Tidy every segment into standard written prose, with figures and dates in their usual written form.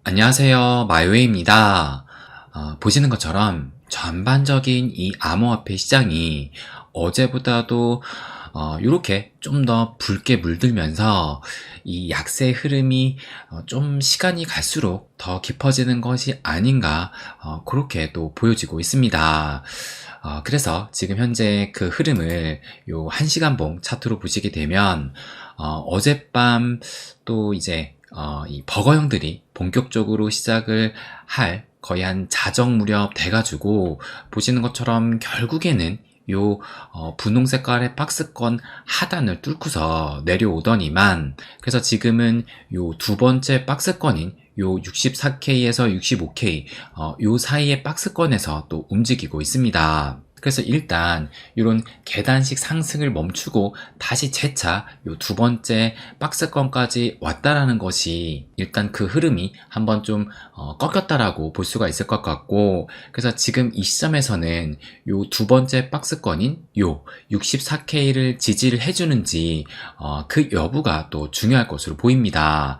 안녕하세요. 마요회입니다. 보시는 것처럼 전반적인 이 암호화폐 시장이 어제보다도 이렇게 좀 더 붉게 물들면서 이 약세 흐름이 좀 시간이 갈수록 더 깊어지는 것이 아닌가 그렇게 또 보여지고 있습니다. 그래서 지금 현재 그 흐름을 요 1시간봉 차트로 보시게 되면 어젯밤 또 이제 이 버거형들이 본격적으로 시작을 할 거의 한 자정 무렵 돼가지고 보시는 것처럼 결국에는 요 분홍 색깔의 박스권 하단을 뚫고서 내려오더니만 그래서 지금은 요 두 번째 박스권인 요 64K에서 65K 요 사이의 박스권에서 또 움직이고 있습니다. 그래서 일단 이런 계단식 상승을 멈추고 다시 재차 요 두 번째 박스권까지 왔다라는 것이 일단 그 흐름이 한번 좀 꺾였다라고 볼 수가 있을 것 같고, 그래서 지금 이 시점에서는 요 두 번째 박스권인 요 64K를 지지를 해주는지 그 여부가 또 중요할 것으로 보입니다.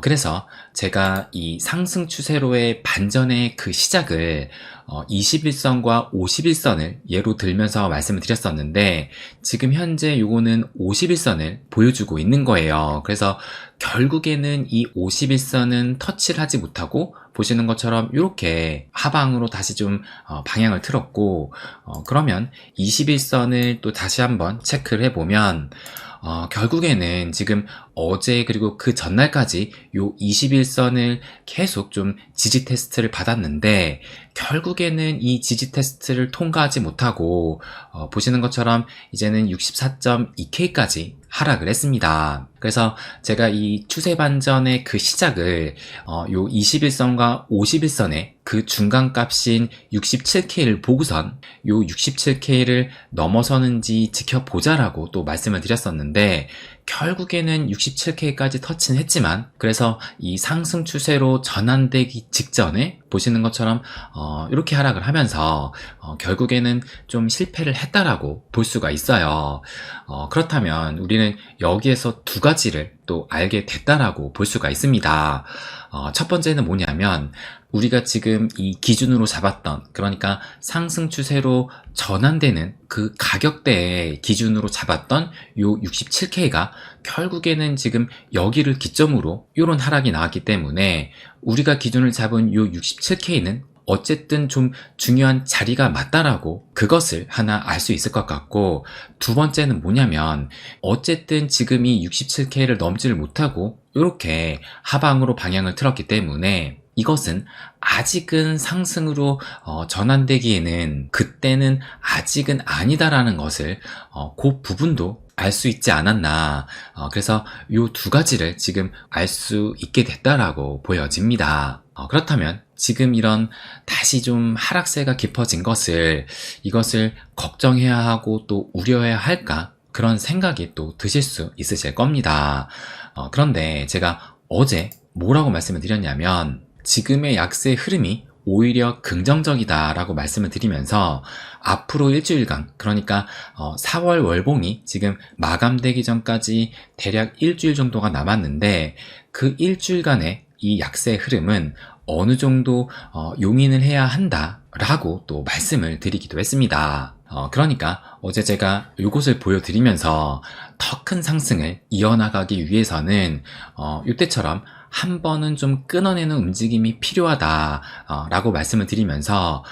그래서 제가 이 상승 추세로의 반전의 그 시작을 21선과 51선을 예로 들면서 말씀을 드렸었는데, 지금 현재 요거는 51선을 보여주고 있는 거예요. 그래서 결국에는 이 51선은 터치를 하지 못하고 보시는 것처럼 이렇게 하방으로 다시 좀 방향을 틀었고, 그러면 21선을 또 다시 한번 체크를 해보면 결국에는 지금 어제 그리고 그 전날까지 요 21선을 계속 좀 지지 테스트를 받았는데, 결국에는 이 지지 테스트를 통과하지 못하고 보시는 것처럼 이제는 64.2K까지 하락을 했습니다. 그래서 제가 이 추세 반전의 그 시작을 요 21선과 51선의 그 중간 값인 67K를 보고선 요 67K를 넘어서는지 지켜보자라고 또 말씀을 드렸었는데, 결국에는 67K까지 터치는 했지만, 그래서 이 상승 추세로 전환되기 직전에 보시는 것처럼 이렇게 하락을 하면서 결국에는 좀 실패를 했다라고 볼 수가 있어요. 그렇다면 우리는 여기에서 두 가지를 또 알게 됐다라고 볼 수가 있습니다. 첫 번째는 뭐냐면, 우리가 지금 이 기준으로 잡았던, 그러니까 상승 추세로 전환되는 그 가격대의 기준으로 잡았던 요 67K가 결국에는 지금 여기를 기점으로 이런 하락이 나왔기 때문에, 우리가 기준을 잡은 요 67K는 어쨌든 좀 중요한 자리가 맞다라고 그것을 하나 알 수 있을 것 같고, 두 번째는 뭐냐면, 어쨌든 지금 이 67K를 넘지를 못하고 이렇게 하방으로 방향을 틀었기 때문에 이것은 아직은 상승으로 전환되기에는 그때는 아직은 아니다라는 것을 그 부분도 알 수 있지 않았나. 그래서 요 두 가지를 지금 알 수 있게 됐다라고 보여집니다. 그렇다면 지금 이런 다시 좀 하락세가 깊어진 이것을 걱정해야 하고 또 우려해야 할까? 그런 생각이 또 드실 수 있으실 겁니다. 그런데 제가 어제 뭐라고 말씀을 드렸냐면, 지금의 약세 흐름이 오히려 긍정적이다라고 말씀을 드리면서 앞으로 일주일간, 그러니까 4월 월봉이 지금 마감되기 전까지 대략 일주일 정도가 남았는데, 그 일주일간의 이 약세 흐름은 어느 정도 용인을 해야 한다라고 또 말씀을 드리기도 했습니다. 그러니까 어제 제가 이것을 보여드리면서 더 큰 상승을 이어나가기 위해서는 이때처럼 한 번은 좀 끊어내는 움직임이 필요하다 라고 말씀을 드리면서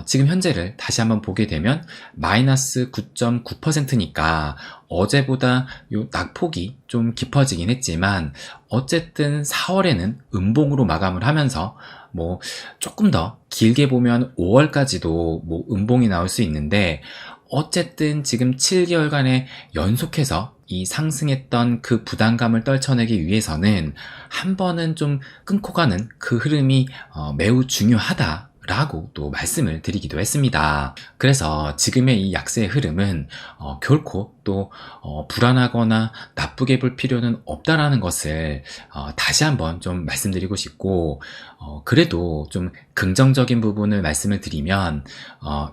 지금 현재를 다시 한번 보게 되면 마이너스 9.9%니까 어제보다 요 낙폭이 좀 깊어지긴 했지만, 어쨌든 4월에는 음봉으로 마감을 하면서 뭐 조금 더 길게 보면 5월까지도 뭐 음봉이 나올 수 있는데, 어쨌든 지금 7개월간의 연속해서 이 상승했던 그 부담감을 떨쳐내기 위해서는 한 번은 좀 끊고 가는 그 흐름이 매우 중요하다라고 또 말씀을 드리기도 했습니다. 그래서 지금의 이 약세의 흐름은 결코 또 불안하거나 나쁘게 볼 필요는 없다라는 것을 다시 한번 좀 말씀드리고 싶고, 그래도 좀 긍정적인 부분을 말씀을 드리면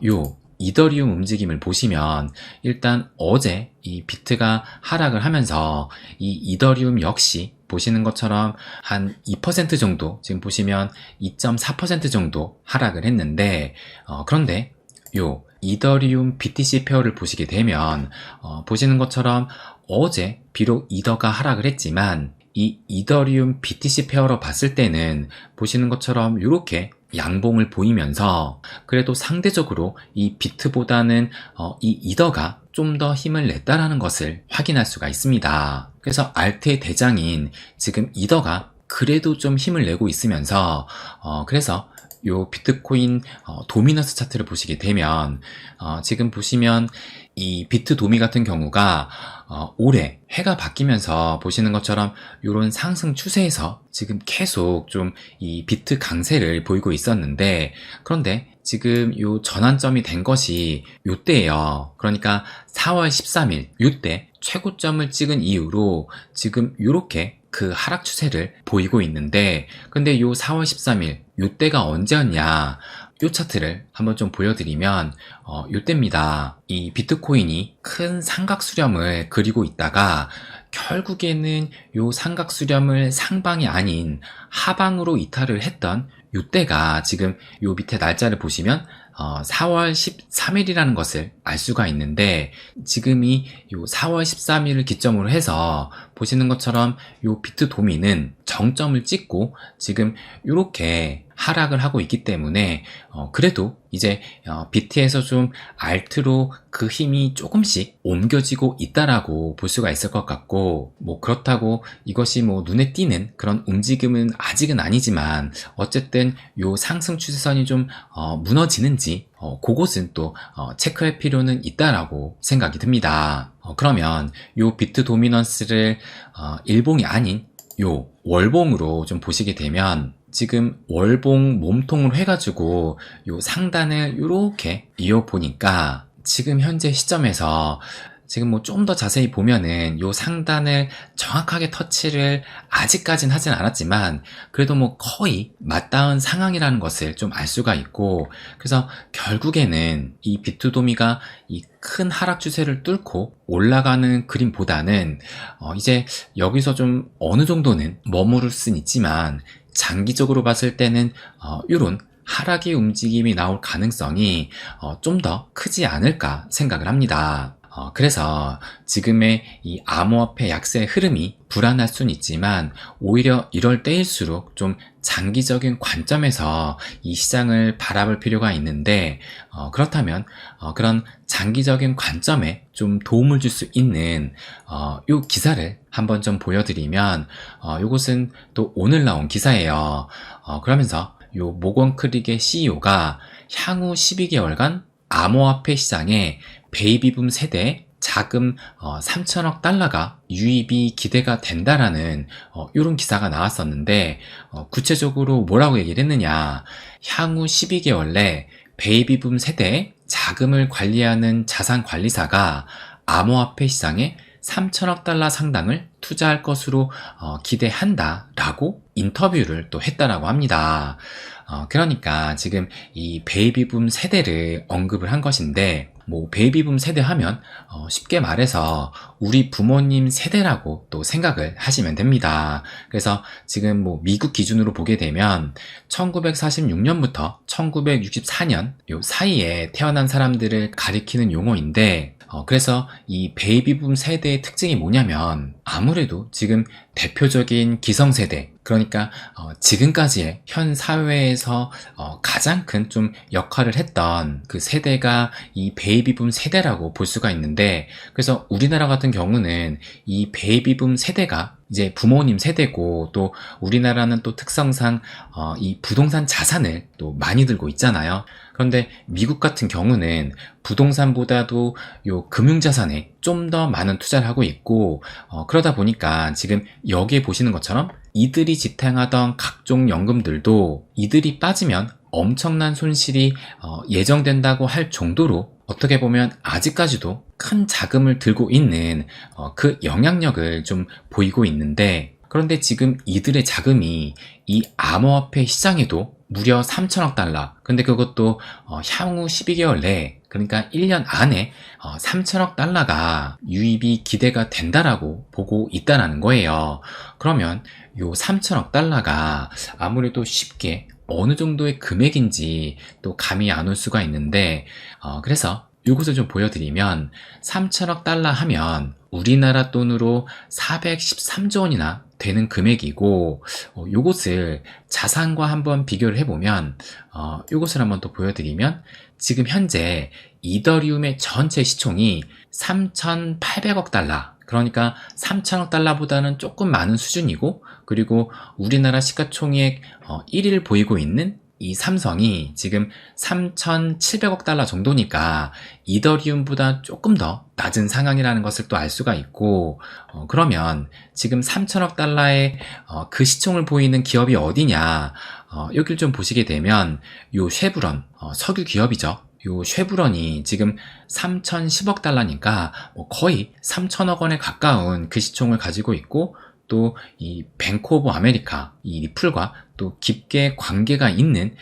요 이더리움 움직임을 보시면 일단 어제 이 비트가 하락을 하면서 이 이더리움 역시 보시는 것처럼 한 2% 정도, 지금 보시면 2.4% 정도 하락을 했는데, 그런데 요 이더리움 BTC 페어를 보시게 되면 보시는 것처럼 어제 비록 이더가 하락을 했지만 이 이더리움 BTC 페어로 봤을 때는 보시는 것처럼 이렇게 양봉을 보이면서 그래도 상대적으로 이 비트보다는 이 이더가 좀 더 힘을 냈다라는 것을 확인할 수가 있습니다. 그래서 알트의 대장인 지금 이더가 그래도 좀 힘을 내고 있으면서 그래서 요 비트코인 도미넌스 차트를 보시게 되면 지금 보시면 이 비트 도미 같은 경우가 올해 해가 바뀌면서 보시는 것처럼 이런 상승 추세에서 지금 계속 좀 이 비트 강세를 보이고 있었는데, 그런데 지금 요 전환점이 된 것이 요때예요. 그러니까 4월 13일 요때 최고점을 찍은 이후로 지금 요렇게 그 하락 추세를 보이고 있는데, 근데 요 4월 13일 요때가 언제였냐, 요 차트를 한번 좀 보여드리면 요때입니다. 이 비트코인이 큰 삼각 수렴을 그리고 있다가 결국에는 요 삼각 수렴을 상방이 아닌 하방으로 이탈을 했던 요때가 지금 요 밑에 날짜를 보시면 4월 13일이라는 것을 알 수가 있는데, 지금이 요 4월 13일을 기점으로 해서 보시는 것처럼 요 비트 도미는 정점을 찍고 지금 이렇게 하락을 하고 있기 때문에 그래도 이제 비트에서 좀 알트로 그 힘이 조금씩 옮겨지고 있다라고 볼 수가 있을 것 같고, 뭐 그렇다고 이것이 뭐 눈에 띄는 그런 움직임은 아직은 아니지만 어쨌든 요 상승 추세선이 좀 무너지는지 그것은 또 체크할 필요는 있다라고 생각이 듭니다. 그러면 요 비트 도미넌스를 일봉이 아닌 요 월봉으로 좀 보시게 되면 지금 월봉 몸통으로 해가지고 요 상단을 이렇게 이어보니까 지금 현재 시점에서 지금 뭐 좀 더 자세히 보면은 요 상단을 정확하게 터치를 아직까진 하진 않았지만 그래도 뭐 거의 맞닿은 상황이라는 것을 좀 알 수가 있고, 그래서 결국에는 이 비트도미가 이 큰 하락 추세를 뚫고 올라가는 그림보다는 이제 여기서 좀 어느 정도는 머무를 순 있지만 장기적으로 봤을 때는 이런 하락의 움직임이 나올 가능성이 좀 더 크지 않을까 생각을 합니다. 그래서 지금의 이 암호화폐 약세의 흐름이 불안할 수는 있지만 오히려 이럴 때일수록 좀 장기적인 관점에서 이 시장을 바라볼 필요가 있는데, 그렇다면 그런 장기적인 관점에 좀 도움을 줄 수 있는 요 기사를 한번 좀 보여드리면, 요것은 또 오늘 나온 기사예요. 그러면서 요 모건 크릭의 CEO가 향후 12개월간 암호화폐 시장에 베이비붐 세대 자금 3천억 달러가 유입이 기대가 된다라는 이런 기사가 나왔었는데, 구체적으로 뭐라고 얘기를 했느냐, 향후 12개월 내 베이비붐 세대 자금을 관리하는 자산관리사가 암호화폐 시장에 3천억 달러 상당을 투자할 것으로 기대한다라고 인터뷰를 또 했다라고 합니다. 그러니까 지금 이 베이비붐 세대를 언급을 한 것인데, 뭐 베이비붐 세대 하면 쉽게 말해서 우리 부모님 세대라고 또 생각을 하시면 됩니다. 그래서 지금 뭐 미국 기준으로 보게 되면 1946년부터 1964년 요 사이에 태어난 사람들을 가리키는 용어인데, 그래서 이 베이비붐 세대의 특징이 뭐냐면 아무래도 지금 대표적인 기성세대, 그러니까 지금까지의 현 사회에서 가장 큰 좀 역할을 했던 그 세대가 이 베이비붐 세대라고 볼 수가 있는데, 그래서 우리나라 같은 경우는 이 베이비붐 세대가 이제 부모님 세대고, 또 우리나라는 또 특성상 이 부동산 자산을 또 많이 들고 있잖아요. 그런데 미국 같은 경우는 부동산보다도 요 금융자산에 좀 더 많은 투자를 하고 있고, 그러다 보니까 지금 여기에 보시는 것처럼 이들이 지탱하던 각종 연금들도 이들이 빠지면 엄청난 손실이 예정된다고 할 정도로 어떻게 보면 아직까지도 큰 자금을 들고 있는 그 영향력을 좀 보이고 있는데, 그런데 지금 이들의 자금이 이 암호화폐 시장에도 무려 3천억 달러, 근데 그것도 향후 12개월 내에, 그러니까 1년 안에 3천억 달러가 유입이 기대가 된다라고 보고 있다는 거예요. 그러면 요 3천억 달러가 아무래도 쉽게 어느 정도의 금액인지 또 감이 안 올 수가 있는데, 그래서 이것을 좀 보여드리면 3천억 달러 하면 우리나라 돈으로 413조 원이나 되는 금액이고, 요것을 자산과 한번 비교를 해보면, 요것을 한번 또 보여드리면 지금 현재 이더리움의 전체 시총이 3,800억 달러, 그러니까 3천억 달러보다는 조금 많은 수준이고, 그리고 우리나라 시가총액 1위를 보이고 있는 이 삼성이 지금 3,700억 달러 정도니까 이더리움보다 조금 더 낮은 상황이라는 것을 또 알 수가 있고, 그러면 지금 3천억 달러의 그 시총을 보이는 기업이 어디냐, 여길 좀 보시게 되면 요 쉐브론, 석유 기업이죠. 요 쉐브론이 지금 3,010억 달러니까 거의 3천억 원에 가까운 그 시총을 가지고 있고, 또 이 뱅크 오브 아메리카, 이 리플과 또 깊게 관계가 있는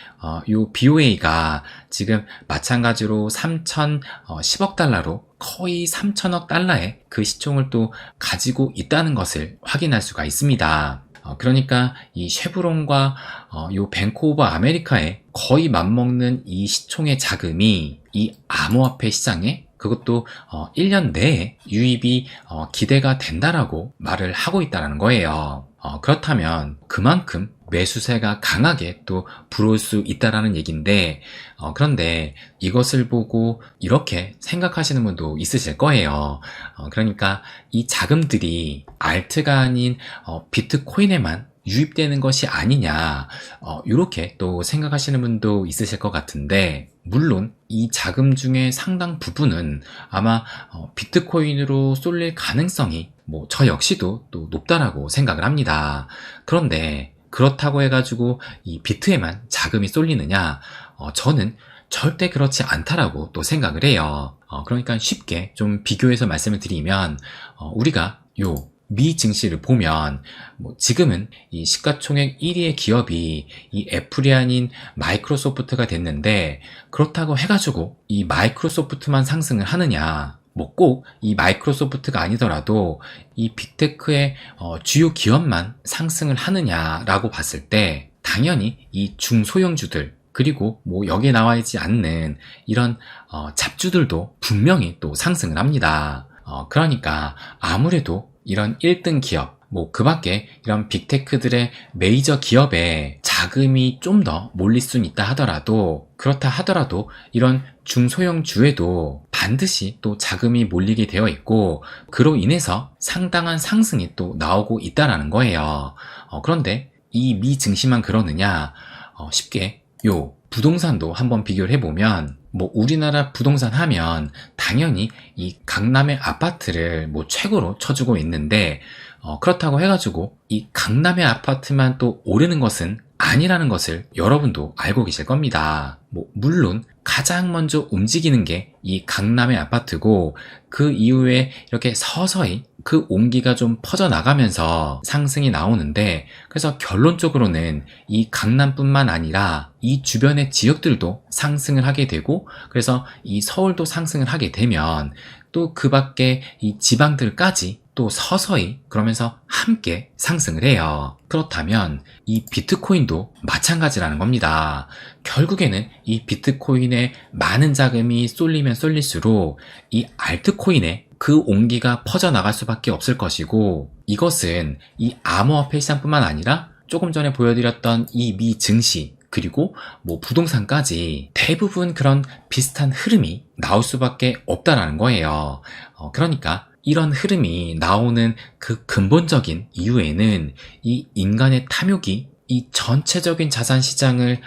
요 BOA가 지금 마찬가지로 3,010억 달러로 거의 3천억 달러의 그 시총을 또 가지고 있다는 것을 확인할 수가 있습니다. 그러니까 이 쉐브론과 요 뱅크 오브 아메리카에 거의 맞먹는 이 시총의 자금이 이 암호화폐 시장에, 그것도 1년 내에 유입이 기대가 된다라고 말을 하고 있다는 거예요. 그렇다면 그만큼 매수세가 강하게 또 불어올 수 있다라는 얘기인데, 그런데 이것을 보고 이렇게 생각하시는 분도 있으실 거예요. 그러니까 이 자금들이 알트가 아닌 비트코인에만 유입되는 것이 아니냐, 이렇게 또 생각하시는 분도 있으실 것 같은데, 물론 이 자금 중에 상당 부분은 아마 비트코인으로 쏠릴 가능성이 저 역시도 또 높다라고 생각을 합니다. 그런데 그렇다고 해가지고 이 비트에만 자금이 쏠리느냐, 저는 절대 그렇지 않다라고 또 생각을 해요. 그러니까 쉽게 좀 비교해서 말씀을 드리면, 우리가 요 미 증시를 보면 지금은 이 시가총액 1위의 기업이 이 애플이 아닌 마이크로소프트가 됐는데, 그렇다고 해가지고 이 마이크로소프트만 상승을 하느냐, 꼭 이 마이크로소프트가 아니더라도 이 빅테크의 주요 기업만 상승을 하느냐라고 봤을 때 당연히 이 중소형주들, 그리고 여기에 나와 있지 않는 이런 잡주들도 분명히 또 상승을 합니다. 그러니까 아무래도 이런 1등 기업, 그 밖에 이런 빅테크들의 메이저 기업에 자금이 좀 더 몰릴 수는 있다 하더라도, 그렇다 하더라도 이런 중소형 주에도 반드시 또 자금이 몰리게 되어 있고, 그로 인해서 상당한 상승이 또 나오고 있다라는 거예요. 그런데 이 미 증시만 그러느냐, 쉽게 요 부동산도 한번 비교를 해보면, 우리나라 부동산 하면 당연히 이 강남의 아파트를 최고로 쳐주고 있는데, 그렇다고 해가지고 이 강남의 아파트만 또 오르는 것은 아니라는 것을 여러분도 알고 계실 겁니다. 물론 가장 먼저 움직이는 게 이 강남의 아파트고, 그 이후에 이렇게 서서히 그 온기가 좀 퍼져나가면서 상승이 나오는데, 그래서 결론적으로는 이 강남뿐만 아니라 이 주변의 지역들도 상승을 하게 되고, 그래서 이 서울도 상승을 하게 되면 또 그 밖에 이 지방들까지 또 서서히 그러면서 함께 상승을 해요. 그렇다면 이 비트코인도 마찬가지라는 겁니다. 결국에는 이 비트코인에 많은 자금이 쏠리면 쏠릴수록 이 알트코인에 그 온기가 퍼져나갈 수밖에 없을 것이고, 이것은 이 암호화폐 시장뿐만 아니라 조금 전에 보여드렸던 이 미 증시, 그리고 부동산까지 대부분 그런 비슷한 흐름이 나올 수밖에 없다라는 거예요. 그러니까 이런 흐름이 나오는 그 근본적인 이유에는 이 인간의 탐욕이 이 전체적인 자산 시장을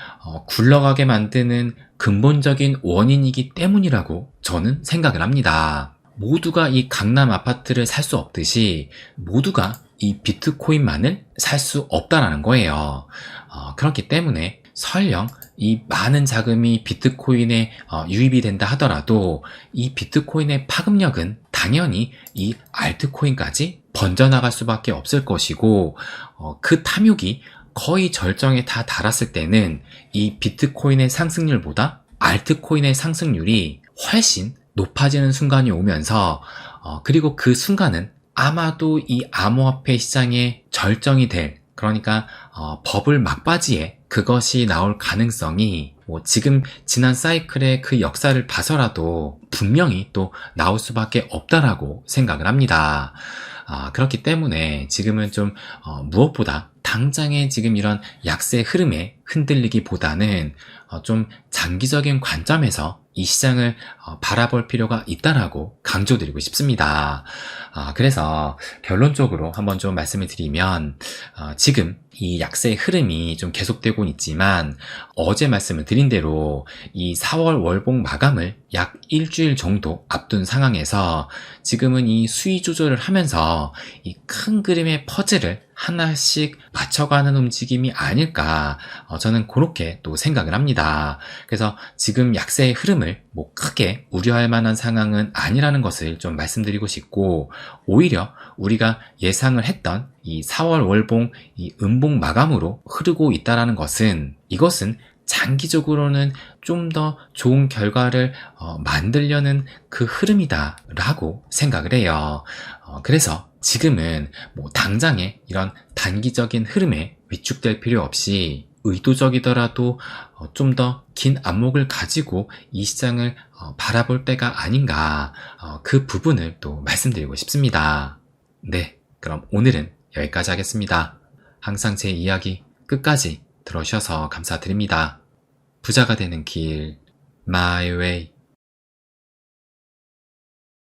굴러가게 만드는 근본적인 원인이기 때문이라고 저는 생각을 합니다. 모두가 이 강남 아파트를 살 수 없듯이 모두가 이 비트코인만을 살 수 없다라는 거예요. 그렇기 때문에 설령 이 많은 자금이 비트코인에 유입이 된다 하더라도 이 비트코인의 파급력은 당연히 이 알트코인까지 번져나갈 수밖에 없을 것이고, 그 탐욕이 거의 절정에 다 달았을 때는 이 비트코인의 상승률보다 알트코인의 상승률이 훨씬 높아지는 순간이 오면서 그리고 그 순간은 아마도 이 암호화폐 시장의 절정이 될, 그러니까 버블 막바지에 그것이 나올 가능성이 지금 지난 사이클의 그 역사를 봐서라도 분명히 또 나올 수밖에 없다라고 생각을 합니다. 그렇기 때문에 지금은 좀 무엇보다 당장의 지금 이런 약세 흐름에 흔들리기보다는 좀 장기적인 관점에서 이 시장을 바라볼 필요가 있다라고 강조드리고 싶습니다. 그래서 결론적으로 한번 좀 말씀을 드리면 지금 이 약세의 흐름이 좀 계속되고 있지만 어제 말씀을 드린 대로 이 4월 월봉 마감을 약 일주일 정도 앞둔 상황에서 지금은 이 수위 조절을 하면서 이 큰 그림의 퍼즐을 하나씩 맞춰가는 움직임이 아닐까 저는 그렇게 또 생각을 합니다. 그래서 지금 약세의 흐름을 크게 우려할 만한 상황은 아니라는 것을 좀 말씀드리고 싶고, 오히려 우리가 예상을 했던 이 4월 월봉 이 음봉 마감으로 흐르고 있다는 것은, 이것은 장기적으로는 좀 더 좋은 결과를 만들려는 그 흐름이다 라고 생각을 해요. 그래서 지금은 당장에 이런 단기적인 흐름에 위축될 필요 없이 의도적이더라도 좀 더 긴 안목을 가지고 이 시장을 바라볼 때가 아닌가, 그 부분을 또 말씀드리고 싶습니다. 네, 그럼 오늘은 여기까지 하겠습니다. 항상 제 이야기 끝까지 들어주셔서 감사드립니다. 부자가 되는 길, My Way.